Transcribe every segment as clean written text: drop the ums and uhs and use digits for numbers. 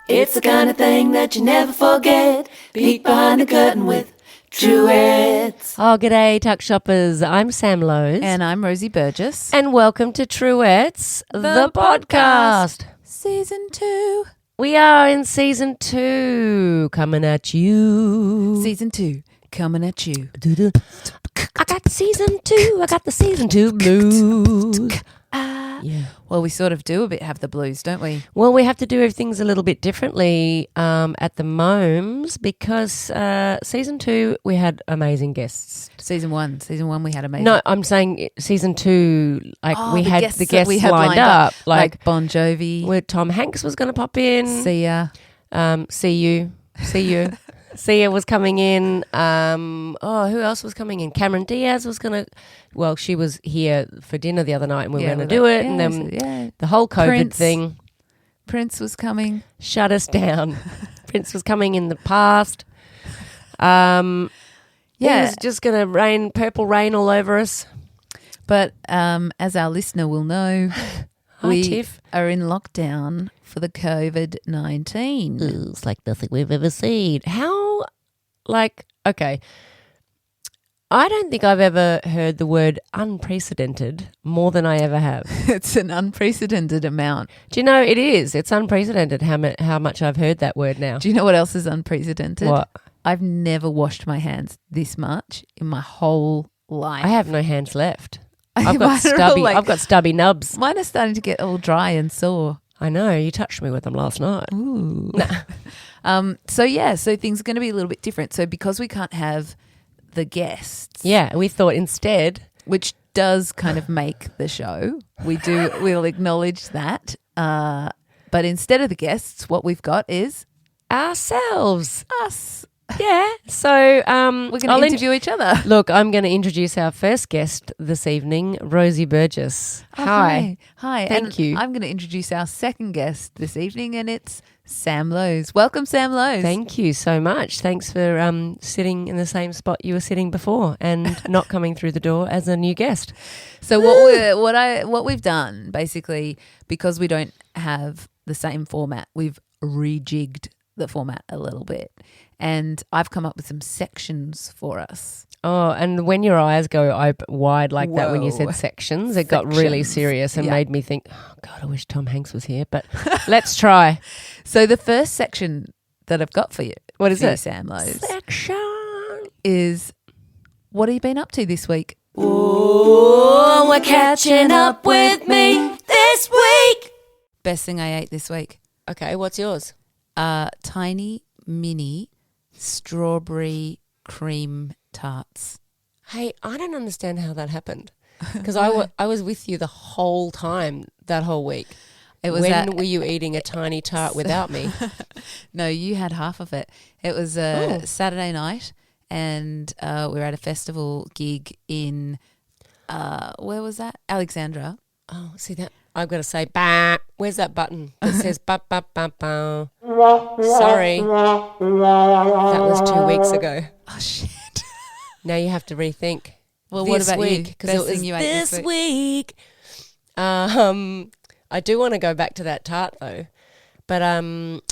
It's the kind of thing that you never forget. Peek behind the curtain with Truettes. Oh, g'day, Tuck Shoppers. I'm Sam Lowe's. And I'm Rosie Burgess. And welcome to Truettes, the podcast. Season 2. We are in Season 2, coming at you. Season 2, coming at you. I got Season 2. I got the Season 2 blues. Yeah. Well, we sort of do have the blues, don't we? Well, we have to do things a little bit differently at the moments because Season 2 we had amazing guests. Season 1 we had amazing. No, I'm saying Season 2, we had the guests we had lined up. Like Bon Jovi. Where Tom Hanks was going to pop in. Sia. See you. Sia was coming in. Who else was coming in? Cameron Diaz was going to... Well, she was here for dinner the other night and we were going to do it. And then the whole COVID thing... Prince was coming. Shut us down. Prince was coming in the past. It was just going to rain, purple rain all over us. But as our listener will know, we Tiff. are in lockdown for the COVID-19. It's like nothing we've ever seen. How, okay, I don't think I've ever heard the word unprecedented more than I ever have. It's an unprecedented amount. Do you know, it is. It's unprecedented how much I've heard that word now. Do you know what else is unprecedented? What? I've never washed my hands this much in my whole life. I have no hands left. I've Mine got are all stubby. I've got stubby nubs. Mine are starting to get all dry and sore. I know. You touched me with them last night. Ooh. Nah. So things are going to be a little bit different. So because we can't have the guests, Yeah, we thought instead. which does kind of make the show, we'll acknowledge that. But instead of the guests, what we've got is Ourselves. us. Yeah. So We're going to interview each other. Look, I'm going to introduce our first guest this evening, Rosie Burgess. Oh, Hi. Hi. Thank And you. I'm going to introduce our second guest this evening, and it's Sam Lowe's. Welcome, Sam Lowe's. Thank you so much. Thanks for sitting in the same spot you were sitting before and not coming through the door as a new guest. So what we've done basically, because we don't have the same format, we've rejigged the format a little bit, and I've come up with some sections for us. Oh, and when your eyes go wide like that when you said sections, it got really serious and made me think, oh, God, I wish Tom Hanks was here. But let's try. So the first section that I've got for you, What is it? Sam Lowe's, Section. is what have you been up to this week? Ooh, we're catching up with me this week. Best thing I ate this week. Okay, what's yours? Tiny mini strawberry cream tarts. Hey, I don't understand how that happened because I was with you the whole time that whole week. When were you eating a tiny tart without me? No, you had half of it. It was Saturday night, and we were at a festival gig in where was that? Alexandra. Oh, see that? I've got to say, bah. Where's that button that says ba ba ba ba? Sorry, that was 2 weeks ago. Oh shit! Now you have to rethink. Well, this what about week, you? Because Best it was thing you ate this week. I do want to go back to that tart though, but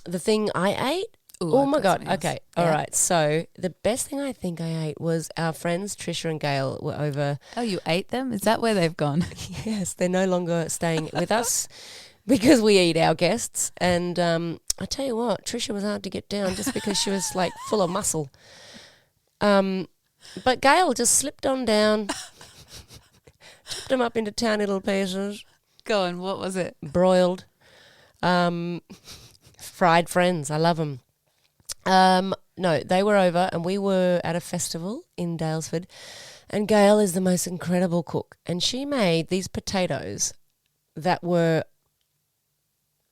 the thing I ate. Ooh, Oh I've my got God. something else. Okay. Yeah. All right. So the best thing I think I ate was our friends Trisha and Gail were over. Oh, you ate them? Is that where they've gone? Yes, they're no longer staying with us because we eat our guests. And I tell you what, Trisha was hard to get down just because she was like full of muscle. But Gail just slipped on down, chopped them up into tiny little pieces, Go on. What was it? broiled, fried friends. I love them. No, they were over and we were at a festival in Dalesford, and Gail is the most incredible cook, and she made these potatoes that were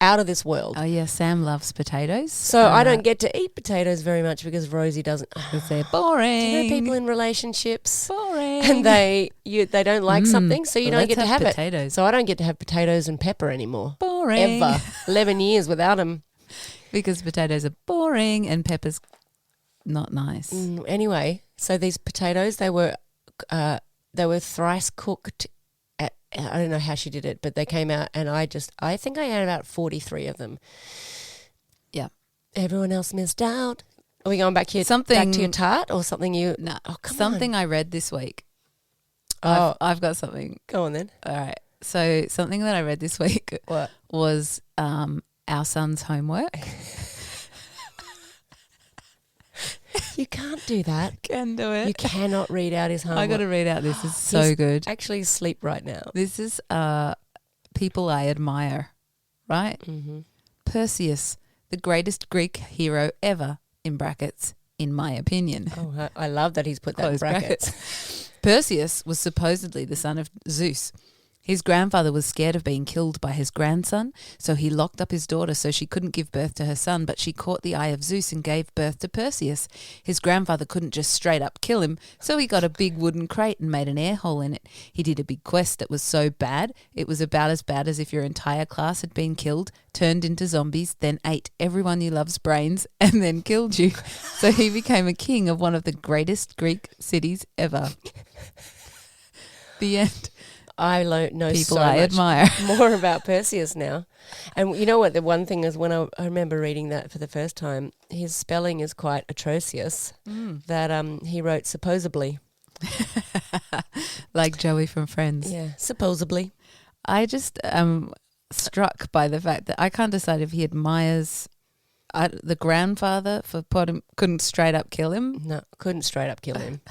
out of this world. Oh yeah, Sam loves potatoes. So I don't get to eat potatoes very much because Rosie doesn't. Because they're boring. Do you know people in relationships boring. and they don't like something, so you Well, don't get to let's have have it. potatoes. So I don't get to have potatoes and pepper anymore. boring. Ever. 11 years without them. Because potatoes are boring and peppers not nice. Anyway, so these potatoes, they were thrice cooked. I don't know how she did it, but they came out, and I think I had about 43 of them. Yeah. Everyone else missed out. Are we going back to your tart or something you? No, come something on. I read this week. Oh, I've got something. go on then. All right. So something that I read this week was our son's homework. You can't do that. Can do it. You cannot read out his homework. I got to read out. This is so He's good. actually asleep right now. This is people I admire, right? Mm-hmm. Perseus, the greatest Greek hero ever, in brackets, in my opinion. Oh, I love that he's put that in brackets. Perseus was supposedly the son of Zeus. His grandfather was scared of being killed by his grandson, so he locked up his daughter so she couldn't give birth to her son, but she caught the eye of Zeus and gave birth to Perseus. His grandfather couldn't just straight up kill him, so he got a big wooden crate and made an air hole in it. He did a big quest that was so bad, it was about as bad as if your entire class had been killed, turned into zombies, then ate everyone you love's brains, and then killed you. So he became a king of one of the greatest Greek cities ever. The end. I know people so I much admire more about Perseus now. And you know what? The one thing is when I remember reading that for the first time, his spelling is quite atrocious. That he wrote supposedly. Like Joey from Friends. Yeah, supposedly. I just am struck by the fact that I can't decide if he admires the grandfather for couldn't straight up kill him. No, couldn't straight up kill him.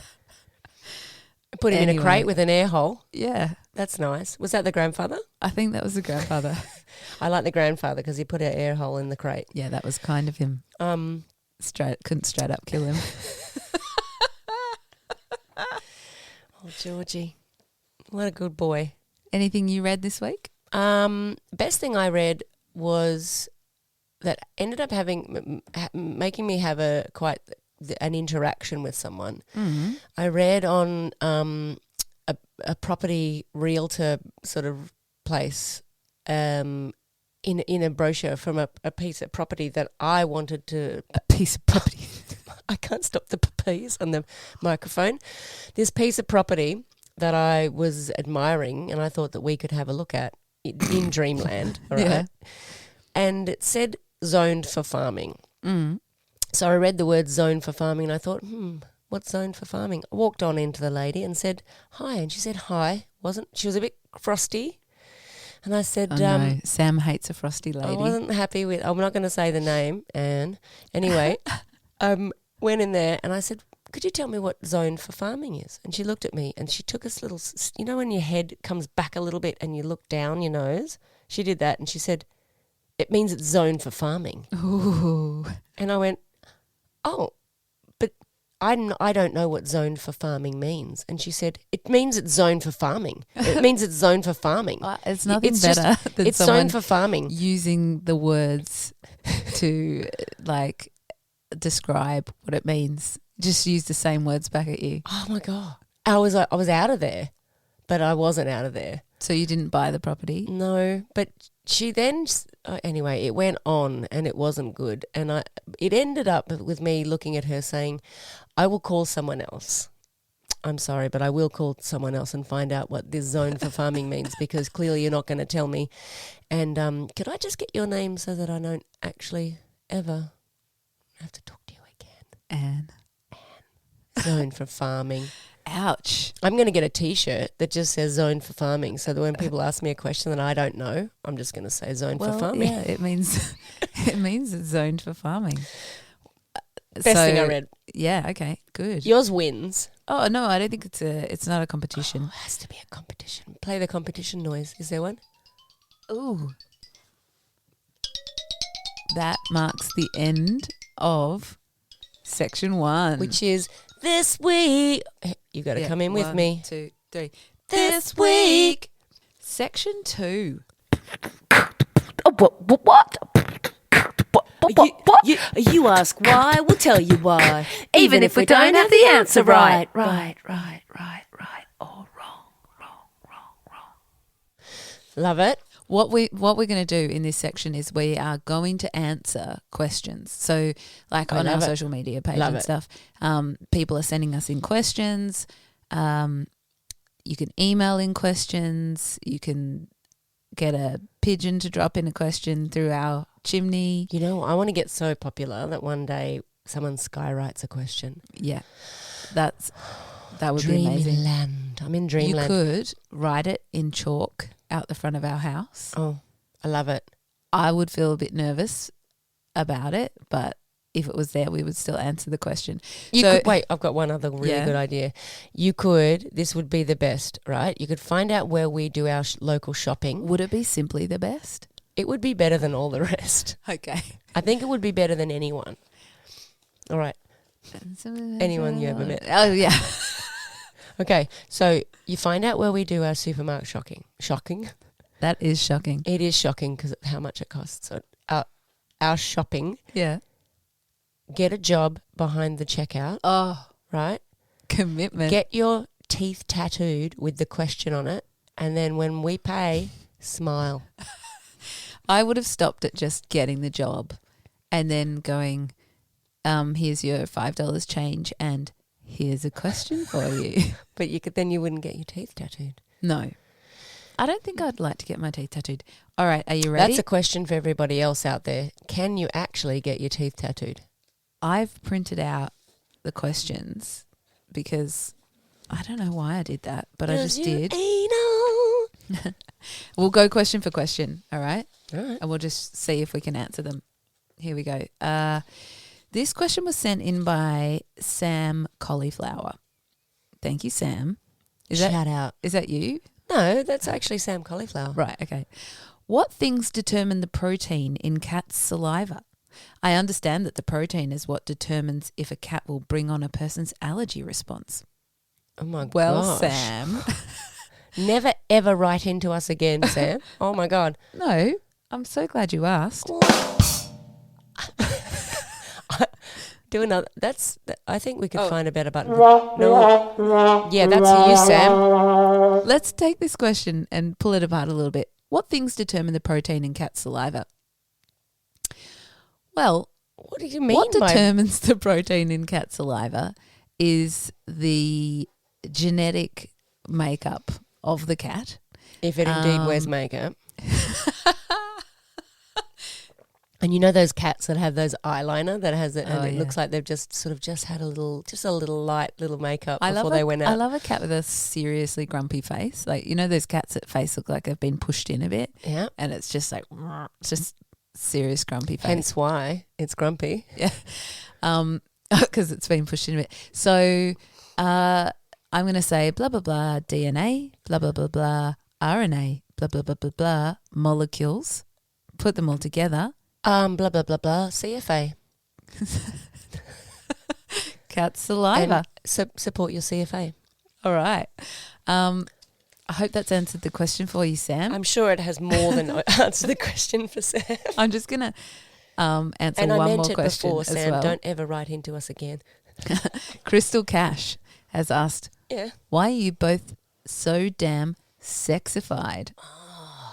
Put him in a crate with an air hole. Yeah. That's nice. Was that the grandfather? I think that was the grandfather. I like the grandfather because he put an air hole in the crate. Yeah, that was kind of him. Couldn't straight up kill him. Oh, Georgie. What a good boy. Anything you read this week? Best thing I read was that ended up making me have an interaction with someone. Mm-hmm. I read on a property realtor sort of place in a brochure from a piece of property that I wanted to... A piece of property. I can't stop the P's on the microphone. This piece of property that I was admiring and I thought that we could have a look at in Dreamland. All right? Yeah. And it said zoned for farming. Mm. So I read the word zone for farming and I thought, what's zone for farming? I walked on into the lady and said, hi. And she said, hi. She was a bit frosty. And I said, no. Sam hates a frosty lady. I wasn't happy with, I'm not going to say the name, Anne. Anyway, went in there and I said, could you tell me what zone for farming is? And she looked at me and she took this little, you know when your head comes back a little bit and you look down your nose? She did that and she said, it means it's zoned for farming. Ooh. And I went, oh, but I don't know what zoned for farming means. And she said, it means it's zoned for farming. It means it's zoned for farming. It's nothing better than it's someone zoned for farming. Using the words to like describe what it means. Just use the same words back at you. Oh my God. I was out of there, but I wasn't out of there. So you didn't buy the property? No, but she then, anyway, it went on and it wasn't good. And it ended up with me looking at her saying, I will call someone else. I'm sorry, but I will call someone else and find out what this zone for farming means because clearly you're not going to tell me. And could I just get your name so that I don't actually ever have to talk to you again? Anne. Zone for farming. Ouch. I'm going to get a T-shirt that just says zone for farming so that when people ask me a question that I don't know, I'm just going to say zone for farming. Yeah, it means it's zoned for farming. Best thing I read. Yeah, okay, good. Yours wins. Oh, no, I don't think it's not a competition. Oh, it has to be a competition. Play the competition noise. Is there one? Ooh. That marks the end of section 1. Which is this week. You got to come in with me. 1, 2, 3. This week. Section 2. What? You ask why, we'll tell you why. Even if we don't have the answer right. Right. Or wrong. Love it. What we're going to do in this section is we are going to answer questions. So like on our social media page and stuff, people are sending us in questions. You can email in questions. You can get a pigeon to drop in a question through our chimney. You know, I want to get so popular that one day someone skywrites a question. Yeah, that would be amazing. Dreamland. I'm in dreamland. You could write it in chalk out the front of our house. Oh, I love it. I would feel a bit nervous about it, but if it was there, we would still answer the question. You could, wait, I've got one other really good idea. You could, this would be the best, right? You could find out where we do our local shopping. Would it be simply the best? It would be better than all the rest. Okay. I think it would be better than anyone. All right. Anyone you ever met. Oh, yeah. Okay, so you find out where we do our supermarket shopping. Shocking. That is shocking. It is shocking because of how much it costs. So our shopping. Yeah. Get a job behind the checkout. Oh, right? Commitment. Get your teeth tattooed with the question on it, and then when we pay, smile. I would have stopped at just getting the job and then going, here's your $5 change and here's a question for you. But you wouldn't get your teeth tattooed. No. I don't think I'd like to get my teeth tattooed. All right, are you ready? That's a question for everybody else out there. Can you actually get your teeth tattooed? I've printed out the questions because I don't know why I did that, but I just did. We'll go question for question, all right? All right. And we'll just see if we can answer them. Here we go. This question was sent in by Sam Cauliflower. Thank you, Sam. Shout out. Is that you? No, that's actually Sam Cauliflower. Right, okay. What things determine the protein in cats' saliva? I understand that the protein is what determines if a cat will bring on a person's allergy response. Oh, my God. Well, Sam. Never, ever write into us again, Sam. Oh, my God. No, I'm so glad you asked. Do another. I think we could find a better button. No. Yeah, that's you, Sam. Let's take this question and pull it apart a little bit. What things determine the protein in cat saliva? Well, what do you mean? What determines the protein in cat saliva is the genetic makeup of the cat. If it indeed wears makeup. And you know those cats that have those eyeliner that has it, and it looks like they've just had a little light makeup before they went out. I love a cat with a seriously grumpy face. Like, you know those cats that face look like they've been pushed in a bit? Yeah. And it's just like, just serious grumpy face. Hence why it's grumpy. Yeah. Because it's been pushed in a bit. So I'm going to say blah, blah, blah, DNA, blah, blah, blah, blah, RNA, blah, blah, blah, blah, blah, molecules. Put them all together. Blah, blah, blah, blah, CFA. Cat saliva. And support your CFA. All right. I hope that's answered the question for you, Sam. I'm sure it has more than answered the question for Sam. I'm just going to answer and one I meant more it question before, as Sam. well. Don't ever write into us again. Crystal Cash has asked, why are you both so damn sexified?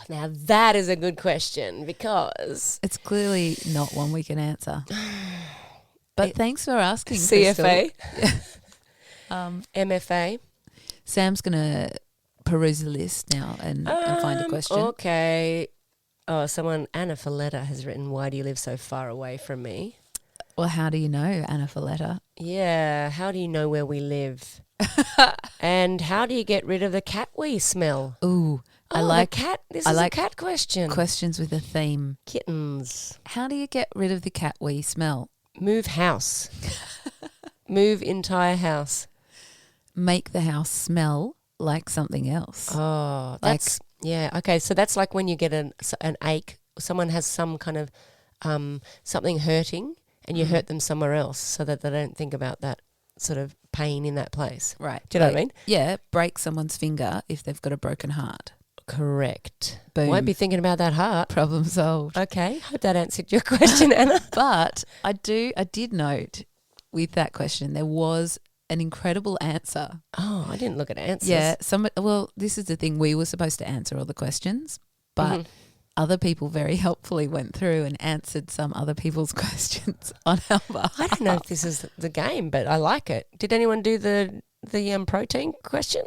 Now that is a good question because it's clearly not one we can answer. But thanks for asking, CFA, Crystal. MFA. Sam's going to peruse the list now and find a question. Okay. Oh, Anna Folletta has written, why do you live so far away from me? Well, how do you know, Anna Folletta? Yeah, how do you know where we live? And how do you get rid of the cat wee smell? Ooh. I like cat. This is a cat question. Questions with a theme. Kittens. How do you get rid of the cat wee smell? Move house. Move entire house. Make the house smell like something else. Oh, that's yeah. Okay, so that's like when you get an ache. Someone has some kind of something hurting, and you hurt them somewhere else, so that they don't think about that sort of pain in that place. Right. Do you know what I mean? Yeah. Break someone's finger if they've got a broken heart. Correct. Boom. Won't be thinking about that heart. Problem solved. Okay. Hope that answered your question, Anna. But I did note with that question there was an incredible answer. Oh, I didn't look at answers. Yeah. Well, this is the thing. We were supposed to answer all the questions, but other people very helpfully went through and answered some other people's questions on our behalf. I don't know if this is the game, but I like it. Did anyone do the protein question?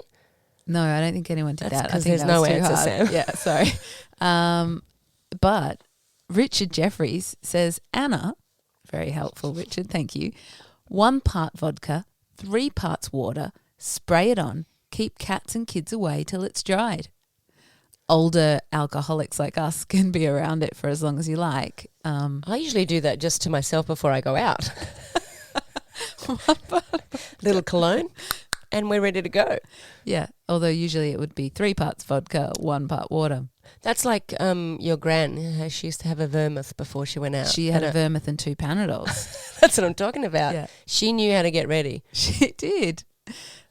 No, I don't think anyone did that. I Because think there's that no was too answer, hard. Sam. Yeah, sorry. But Richard Jeffries says, Anna, very helpful, Richard, thank you. 1 part vodka, 3 parts water, spray it on, keep cats and kids away till it's dried. Older alcoholics like us can be around it for as long as you like. I usually do that just to myself before I go out. Little cologne, and we're ready to go. Yeah, although usually it would be 3 parts vodka, 1 part water. That's like your gran. She used to have a vermouth before she went out. She had a vermouth and 2 Panadols. That's what I'm talking about. Yeah. She knew how to get ready. She did.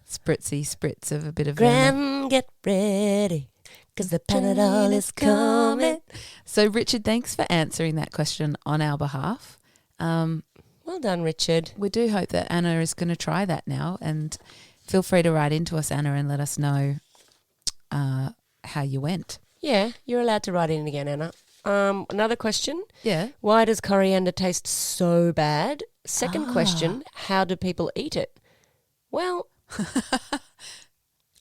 Spritz of a bit of vermouth. Gran, get ready, 'cause the Panadol is coming. So, Richard, thanks for answering that question on our behalf. Well done, Richard. We do hope that Anna is going to try that now, and feel free to write into us, Anna, and let us know how you went. Yeah, you're allowed to write in again, Anna. Another question. Yeah. Why does coriander taste so bad? Second question, how do people eat it? Well,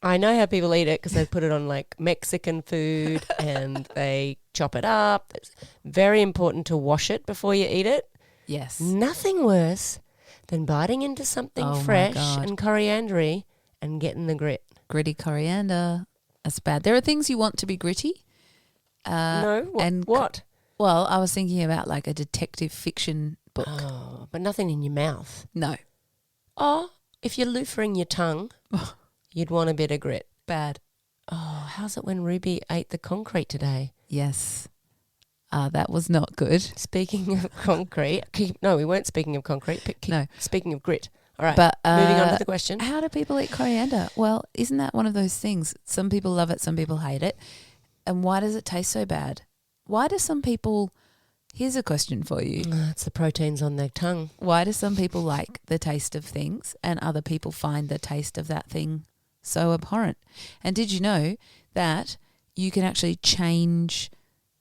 I know how people eat it because they put it on like Mexican food and they chop it up. It's very important to wash it before you eat it. Yes. Nothing worse than biting into something Oh my fresh God. and coriandery and getting the grit. Gritty coriander. That's bad. There are things you want to be gritty. No? and What? Well, I was thinking about like a detective fiction book. Oh, but nothing in your mouth. No. Oh, if you're loofering your tongue, you'd want a bit of grit. Bad. Oh, how's it when Ruby ate the concrete today? Yes. That was not good. Speaking of concrete, no, we weren't speaking of concrete, but No. speaking of grit. All right, But moving on to the question. How do people eat coriander? Well, isn't that one of those things? Some people love it, some people hate it. And why does it taste so bad? Why do some people... Here's a question for you. It's the proteins on their tongue. Why do some people like the taste of things and other people find the taste of that thing so abhorrent? And did you know that you can actually change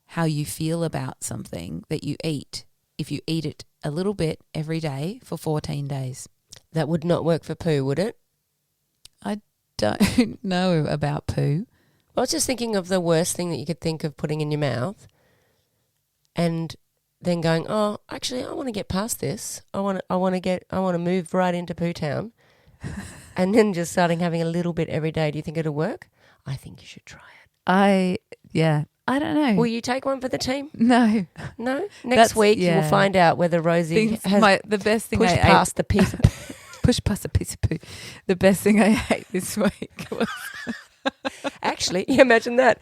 how you feel about something that you eat if you eat it a little bit every day for 14 days? That would not work for poo, would it? I don't know about poo. I was just thinking of the worst thing that you could think of putting in your mouth and then going, oh, actually, I want to get past this. I want to move right into Poo Town and then just starting having a little bit every day. Do you think it'll work? I think you should try it. I don't know. Will you take one for the team? No. No? Next week you will find out whether Rosie has the best thing pushed I past ate, the piece of push past a piece of poo. The best thing I ate this week was... Actually, you imagine that.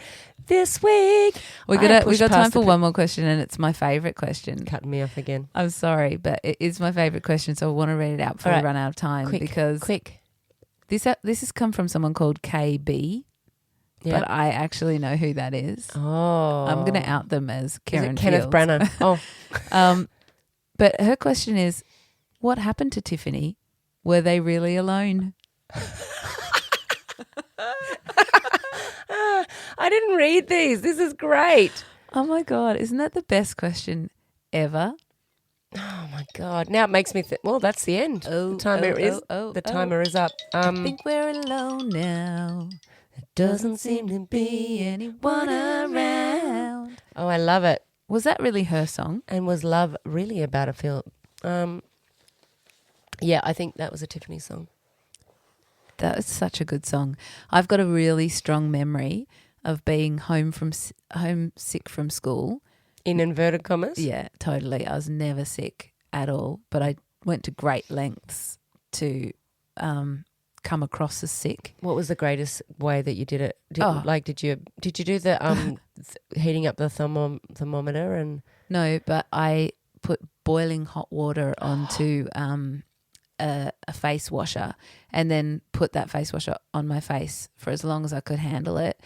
This week. We got time for one more question, and it's my favourite question. Cutting me off again. I'm sorry, but it is my favourite question, so I want to read it out before we run out of time. Quick. This has come from someone called KB, but I actually know who that is. Oh. I'm going to out them as Karen Kenneth Fields. Branagh. Oh. But her question is, what happened to Tiffany? Were they really alone? I didn't read these. This is great. Oh, my God. Isn't that the best question ever? Oh, my God. Now it makes me think, well, that's the end. The timer is up. I think we're alone now. There doesn't seem to be anyone around. Oh, I love it. Was that really her song? And was love really about a film? Yeah, I think that was a Tiffany song. That was such a good song. I've got a really strong memory of being homesick from school. In inverted commas? Yeah, totally. I was never sick at all, but I went to great lengths to come across as sick. What was the greatest way that you did it? Did you do the heating up the thermometer and? No, but I put boiling hot water onto a face washer and then put that face washer on my face for as long as I could handle it,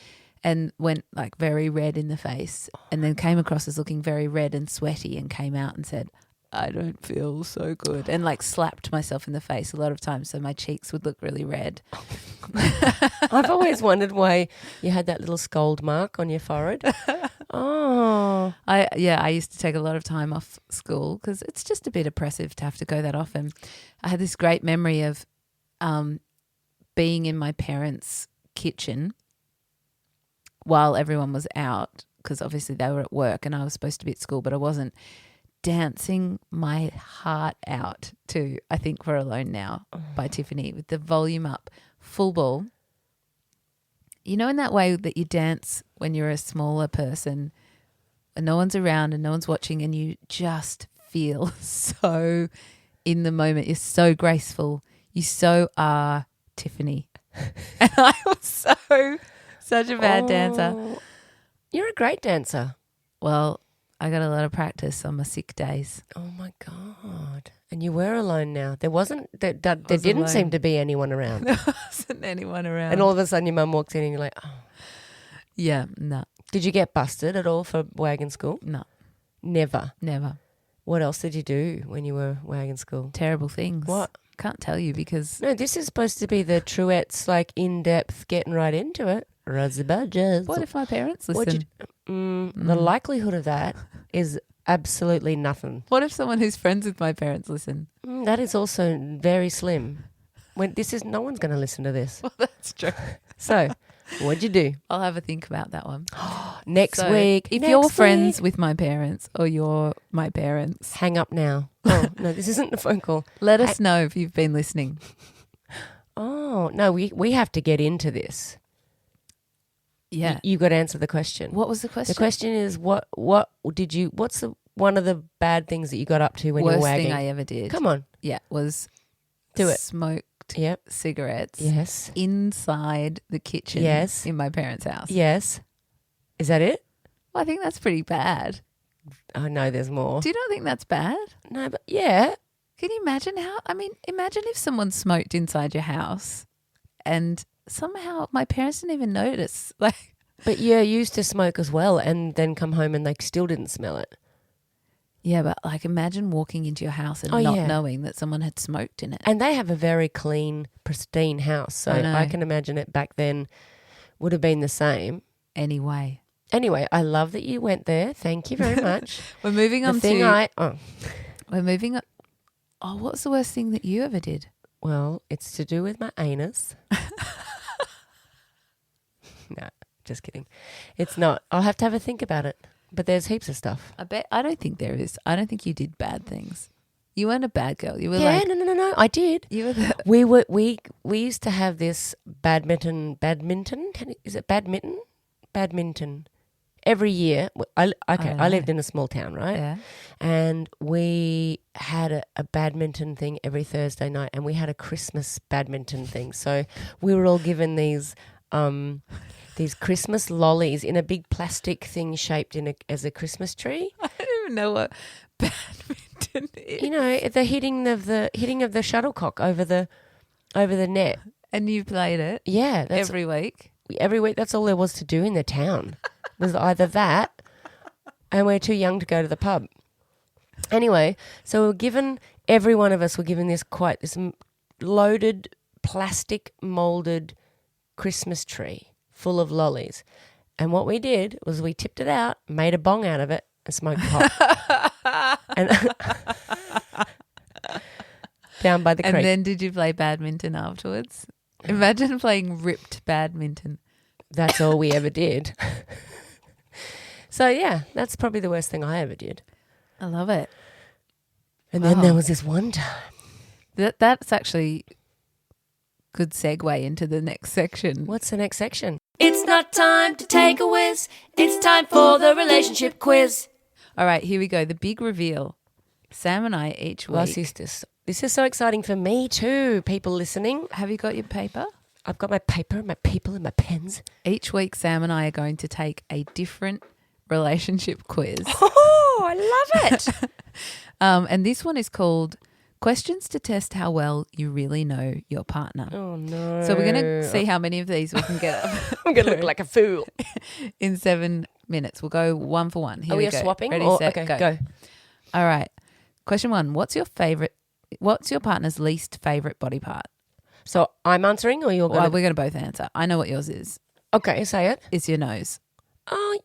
and went like very red in the face, and then came across as looking very red and sweaty, and came out and said, I don't feel so good, and like slapped myself in the face a lot of times so my cheeks would look really red. I've always wondered why you had that little scold mark on your forehead. Oh. I used to take a lot of time off school because it's just a bit oppressive to have to go that often. I had this great memory of being in my parents' kitchen while everyone was out because obviously they were at work and I was supposed to be at school, but I wasn't, dancing my heart out to I Think We're Alone Now by Tiffany with the volume up, full ball. You know, in that way that you dance when you're a smaller person and no one's around and no one's watching and you just feel so in the moment. You're so graceful. You so are Tiffany. And I was such a bad dancer. You're a great dancer. Well, I got a lot of practice on my sick days. Oh, my God. And you were alone now. There didn't alone. seem to be anyone around. There wasn't anyone around. And all of a sudden your mum walks in and you're like, oh. Yeah, no. Did you get busted at all for wagon school? No. Never. What What else did you do when you were wagon school? Terrible things. What? Can't tell you because... No, this is supposed to be the Truettes, like, in-depth, getting right into it. Rosie Budges. What if my parents listen? The likelihood of that is absolutely nothing. What if someone who's friends with my parents listen? That is also very slim. No one's going to listen to this. Well, that's true. So, what'd you do? I'll have a think about that one. Next week. If you're friends with my parents or you're my parents, hang up now. Oh, no, this isn't a phone call. let us know if you've been listening. Oh, no, we have to get into this. Yeah. You got to answer the question. What was the question? The question is what's one of the bad things that you got up to when you were Worst wagging? thing I ever did. Come on. Yeah, was Do it. smoked Yep. cigarettes Yes. inside the kitchen Yes. in my parents' house. Yes. Is that it? Well, I think that's pretty bad. Oh, no, there's more. Do you not think that's bad? No, but yeah. Can you imagine imagine if someone smoked inside your house and somehow my parents didn't even notice. Like, But you used to smoke as well and then come home and they still didn't smell it. yeah, but like imagine walking into your house and Oh, not yeah. knowing that someone had smoked in it. And they have a very clean, pristine house. So I know. I can imagine it back then would have been the same. Anyway, I love that you went there. Thank you very much. we're moving on we're moving on. Oh, what's the worst thing that you ever did? Well, it's to do with my anus. No, just kidding. It's not. I'll have to have a think about it. But there's heaps of stuff. I don't think there is. I don't think you did bad things. You weren't a bad girl. You were Yeah, like no. I did. you were We used to have this badminton. Is it badminton? Badminton. Every year. I lived in a small town, right? yeah. And we had a badminton thing every Thursday night, and we had a Christmas badminton thing. So we were all given these Christmas lollies in a big plastic thing shaped as a Christmas tree. I don't even know what badminton is. You know, the hitting of the shuttlecock over the net. And you played it Yeah, that's every week. every week. That's all there was to do in the town. Was either that, and we're too young to go to the pub. Anyway, so every one of us were given this loaded plastic molded Christmas tree full of lollies. And what we did was we tipped it out, made a bong out of it, and smoked pot. And down by the creek. And then did you play badminton afterwards? Imagine playing ripped badminton. That's all we ever did. So, yeah, that's probably the worst thing I ever did. I love it. And then there was this one time. That's actually good segue into the next section. What's the next section? It's not time to take a whiz. It's time for the relationship quiz. All right, here we go. The big reveal. Sam and I each week. Well, sisters, this is so exciting for me too, people listening. Have you got your paper? I've got my paper, my people, and my pens. Each week, Sam and I are going to take a different relationship quiz. Oh, I love it. And this one is called Questions to Test How Well You Really Know Your Partner. Oh, no. So we're going to see how many of these we can get up I'm going to look like a fool. in 7 minutes. We'll go one for one. Here Are we we go. swapping? Ready, Or, set, okay, go. All right. Question 1. What's your partner's least favourite body part? So I'm answering or you're going Well, we're going to both answer. I know what yours is. Okay, say it. It's your nose. Oh,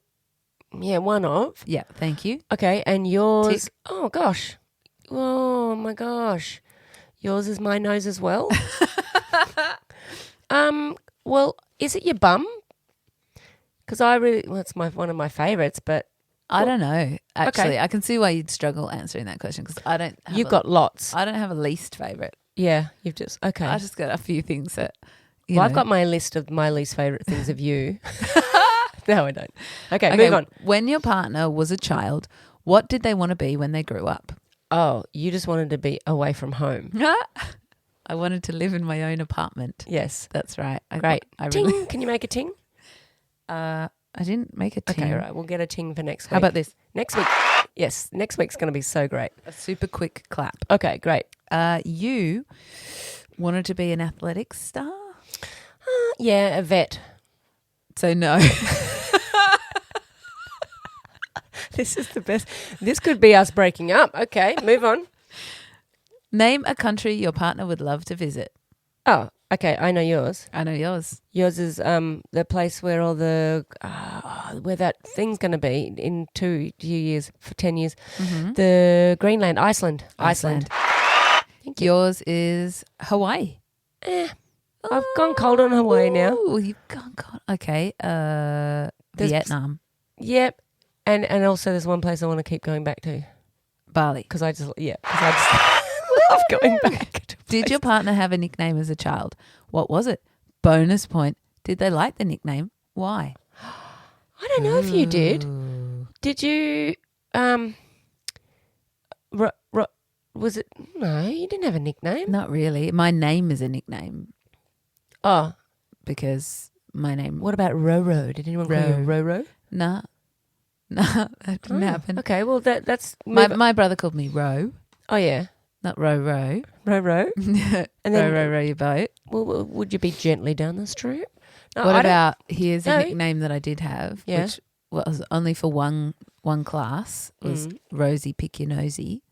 yeah, one of. Yeah, thank you. Okay, and yours. Tick. Oh, gosh. Oh, my gosh. Yours is my nose as well. Well, is it your bum? Because it's one of my favourites, but I don't know. Actually, I can see why you'd struggle answering that question because I don't. You've got lots. I don't have a least favourite. Yeah, you've just okay. I just got a few things that. I've got my list of my least favourite things of you. No, I don't. Okay, move on. When your partner was a child, what did they want to be when they grew up? Oh, you just wanted to be away from home. I wanted to live in my own apartment. Yes, That's right. great. Ting. Can you make a ting? I didn't make a ting. Okay, all right. We'll get a ting for next week. How about this? Next week? Yes, next week's going to be so great. A super quick clap. Okay, great. You wanted to be an athletics star? Yeah, a vet. So no. This is the best. This could be us breaking up. Okay, move on. Name a country your partner would love to visit. Oh, okay. I know yours. I know yours. Yours is the place where all the where that thing's going to be in 2 years, for 10 years. Mm-hmm. The Greenland, Iceland. Thank you. Yours is Hawaii. I've gone cold on Hawaii now. Oh, you've gone cold. Okay. Vietnam. Yep. And also there's one place I want to keep going back to. Bali. Because I just love going back to Did your partner have a nickname as a child? What was it? Bonus point. Did they like the nickname? Why? I don't know if you did. Did you was it? No, you didn't have a nickname. Not really. My name is a nickname Oh, because my name. what about Roro? Did anyone call you Roro? Nah. Nah, that didn't happen. Okay, well that's My brother called me Ro, oh yeah, not Ro. Roro. And then row your boat. Well, would you be gently down the street? No, What I don't- about here's No. a nickname that I did have, Yeah. which was only for one class, was Rosie Pick Your Nosy.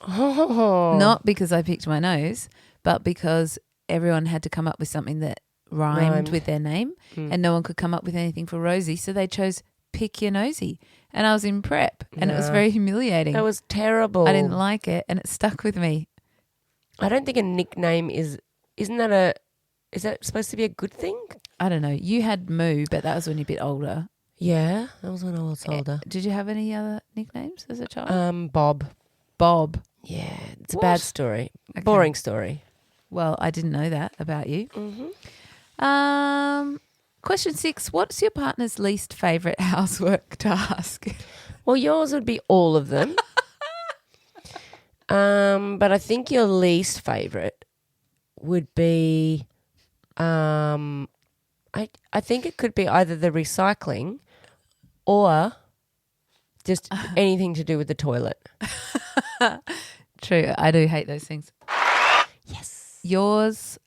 Oh. Not because I picked my nose, but because everyone had to come up with something that rhymed with their name, and no one could come up with anything for Rosie, so they chose Pick Your Nosy. And I was in prep, and it was very humiliating. That was terrible. I didn't like it, and it stuck with me. I don't think a nickname is that supposed to be a good thing? I don't know. You had Moo, but that was when you're a bit older. Yeah, that was when I was older. Did you have any other nicknames as a child? Bob. Bob. Yeah, it's What? a bad story. Okay. Boring story. Well, I didn't know that about you. Mm-hmm. Question 6. What's your partner's least favourite housework task? Well, yours would be all of them. But I think your least favourite would be, I think it could be either the recycling or just anything to do with the toilet. True. I do hate those things. Yes. Yours,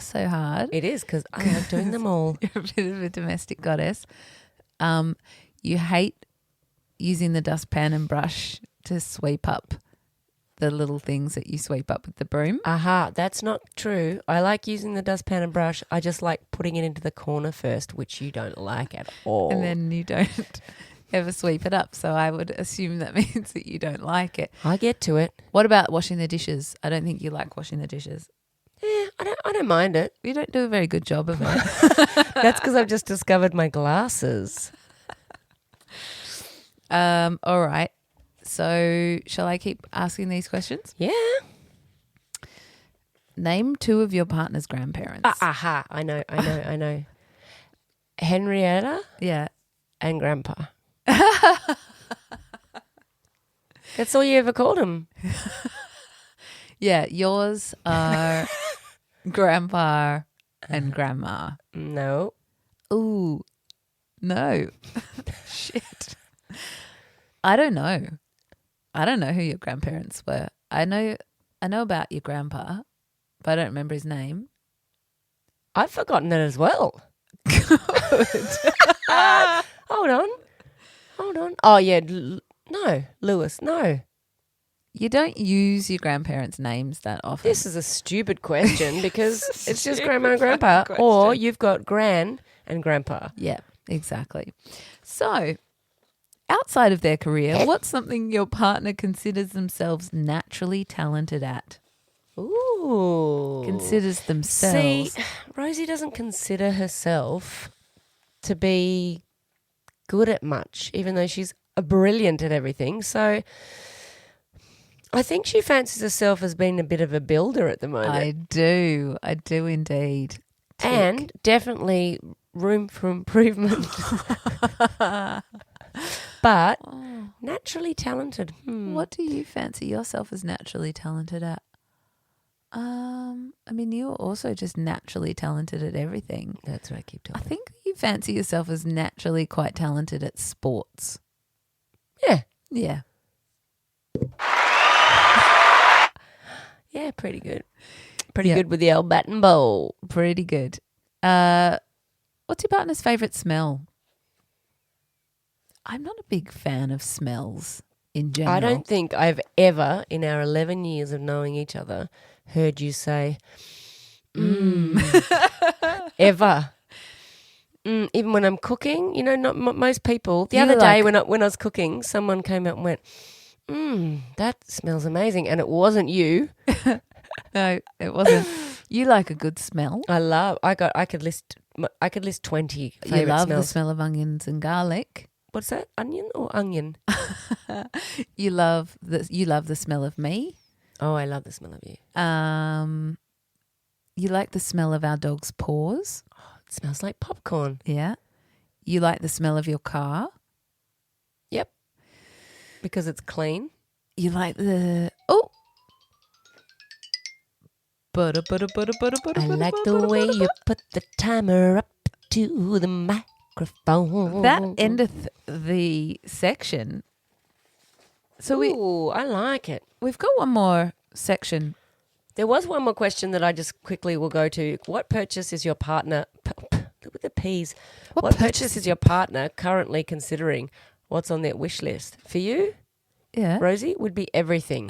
so hard. It is because I love doing them all. You're a bit of a domestic goddess. You hate using the dustpan and brush to sweep up the little things that you sweep up with the broom. Aha, that's not true. I like using the dustpan and brush. I just like putting it into the corner first, which you don't like at all. And then you don't ever sweep it up. So I would assume that means that you don't like it. I get to it. What about washing the dishes? I don't think you like washing the dishes. Yeah, I don't mind it. You don't do a very good job of it. That's because I've just discovered my glasses. All right. So shall I keep asking these questions? Yeah. Name 2 of your partner's grandparents. Aha, I know. Henrietta Yeah. and Grandpa. That's all you ever called him. Yeah, yours are grandpa and grandma. No. Ooh, no. Shit. I don't know. I don't know who your grandparents were. I know about your grandpa, but I don't remember his name. I've forgotten it as well. Hold on. Oh, yeah. No, Lewis, no. You don't use your grandparents' names that often. This is a stupid question because it's just Grandma and Stupid Grandpa. fucking Or question. you've got Gran and Grandpa. Yeah, exactly. So, outside of their career, what's something your partner considers themselves naturally talented at? Ooh. Considers themselves. See, Rosie doesn't consider herself to be good at much, even though she's brilliant at everything. So I think she fancies herself as being a bit of a builder at the moment. I do indeed. Tick. And definitely room for improvement. But naturally talented. What do you fancy yourself as naturally talented at? I mean, you're also just naturally talented at everything. That's what I keep I talking. think you fancy yourself as naturally quite talented at sports. Yeah. Yeah. Yeah, pretty good. Pretty Yeah. good with the old bat and bowl. Pretty good. What's your partner's favourite smell? I'm not a big fan of smells in general. I don't think I've ever, in our 11 years of knowing each other, heard you say, ever. Even when I'm cooking, not most people. The You other day like- when I was cooking, someone came out and went, that smells amazing. And it wasn't you. No, it wasn't. You like a good smell. I could list 20 favorite You love smells. the smell of onions and garlic. What's that? Onion or onion? You love the smell of me. Oh, I love the smell of you. You like the smell of our dog's paws. It smells like popcorn. Yeah. You like the smell of your car. Yep. Because it's clean. You like the I like the way you put the timer up to the microphone. that endeth the section. So Ooh, I like it. we've got one more section. There was one more question that I just quickly will go to. What purchase is your partner? Look at the P's. What purchase is your partner currently considering? What's on their wish list? For you, Yeah. Rosie, would be everything.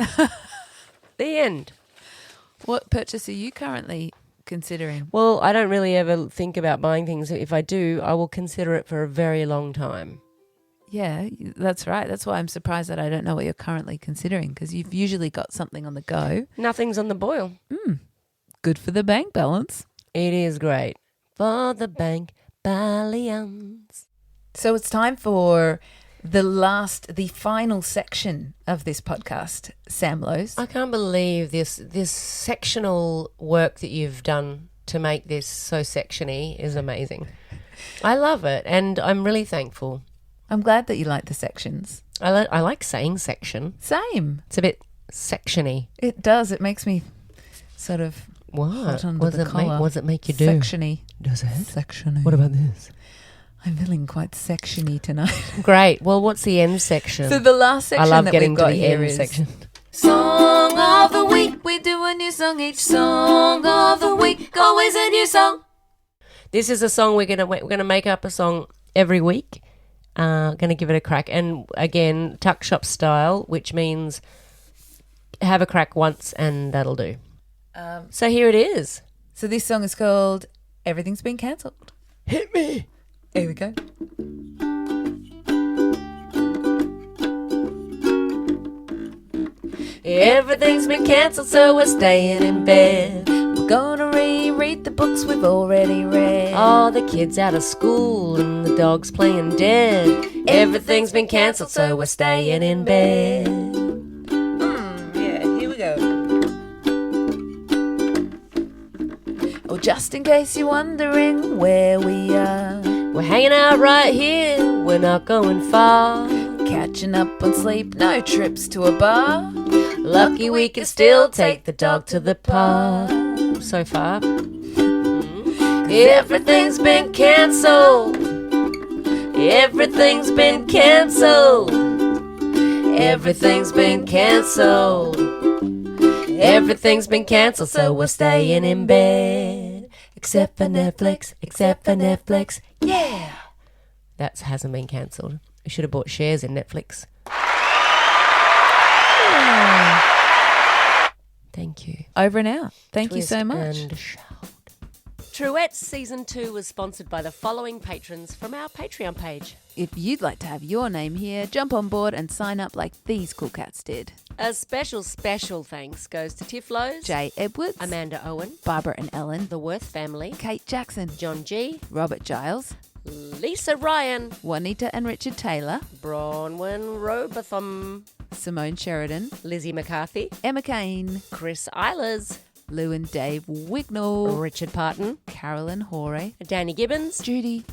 The end. What purchase are you currently considering? Well, I don't really ever think about buying things. If I do, I will consider it for a very long time. Yeah, that's right. That's why I'm surprised that I don't know what you're currently considering, because you've usually got something on the go. Nothing's on the boil. Good for the bank balance. It is great. For the bank balance. So it's time for the final section of this podcast, Samlos. I can't believe this sectional work that you've done to make this so sectiony is amazing. I love it, and I'm really thankful. I'm glad that you like the sections. I like saying section. Same. It's a bit sectiony. It does. It makes me sort of What? hot under What the does it make? collar. What does it make you do? Sectiony. Does it? Sectiony. What about this? I'm feeling quite sectiony tonight. Great. Well, what's the end section? So the last section I love that getting we've to got the here end is section. Song of the Week. We do a new song each. Song of the Week. Always a new song. This is a song we're gonna make up a song every week. Gonna give it a crack, and again, tuck shop style, which means have a crack once and that'll do. So here it is. So this song is called Everything's Been Cancelled. Hit me. Here we go. Everything's been cancelled, so we're staying in bed. We're gonna reread the books we've already read. All the kids out of school and the dogs playing dead. Everything's been cancelled, so we're staying in bed. Yeah, here we go. Oh, just in case you're wondering where we are, We're hanging out right here, we're not going far. catching up on sleep, no trips to a bar. Lucky we can still take the dog to the park. So far. Everything's been cancelled. Everything's been cancelled. Everything's been cancelled. Everything's been cancelled, so we're staying in bed. Except for Netflix, except for Netflix. Yeah! That hasn't been cancelled. We should have bought shares in Netflix. Thank you. Over and out. Thank you Twist so much. and shout. Truettes Season 2 was sponsored by the following patrons from our Patreon page. If you'd like to have your name here, jump on board and sign up like these cool cats did. A special thanks goes to Tiflos, Jay Edwards, Amanda Owen, Barbara and Ellen, the Worth family, Kate Jackson, John G, Robert Giles, Lisa Ryan, Juanita and Richard Taylor, Bronwyn Robotham, Simone Sheridan, Lizzie McCarthy, Emma Kane, Chris Eilers, Lou and Dave Wignall, Richard Parton, Carolyn Hore, Danny Gibbons, Judy,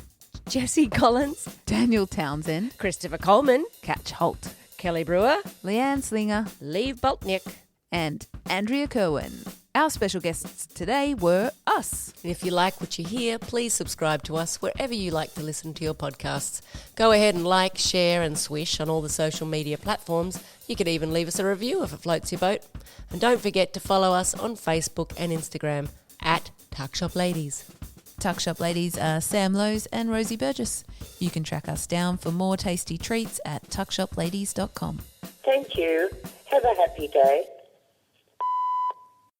Jesse Collins, Daniel Townsend, Christopher Coleman, Catch Holt, Kelly Brewer, Leanne Slinger, Lee Boltnick. and Andrea Kerwin. Our special guests today were us. And if you like what you hear, please subscribe to us wherever you like to listen to your podcasts. Go ahead and like, share and swish on all the social media platforms. You could even leave us a review if it floats your boat. And don't forget to follow us on Facebook and Instagram at Tuck Shop Ladies. Tuck Shop Ladies are Sam Lowe's and Rosie Burgess. You can track us down for more tasty treats at tuckshopladies.com. Thank you. Have a happy day.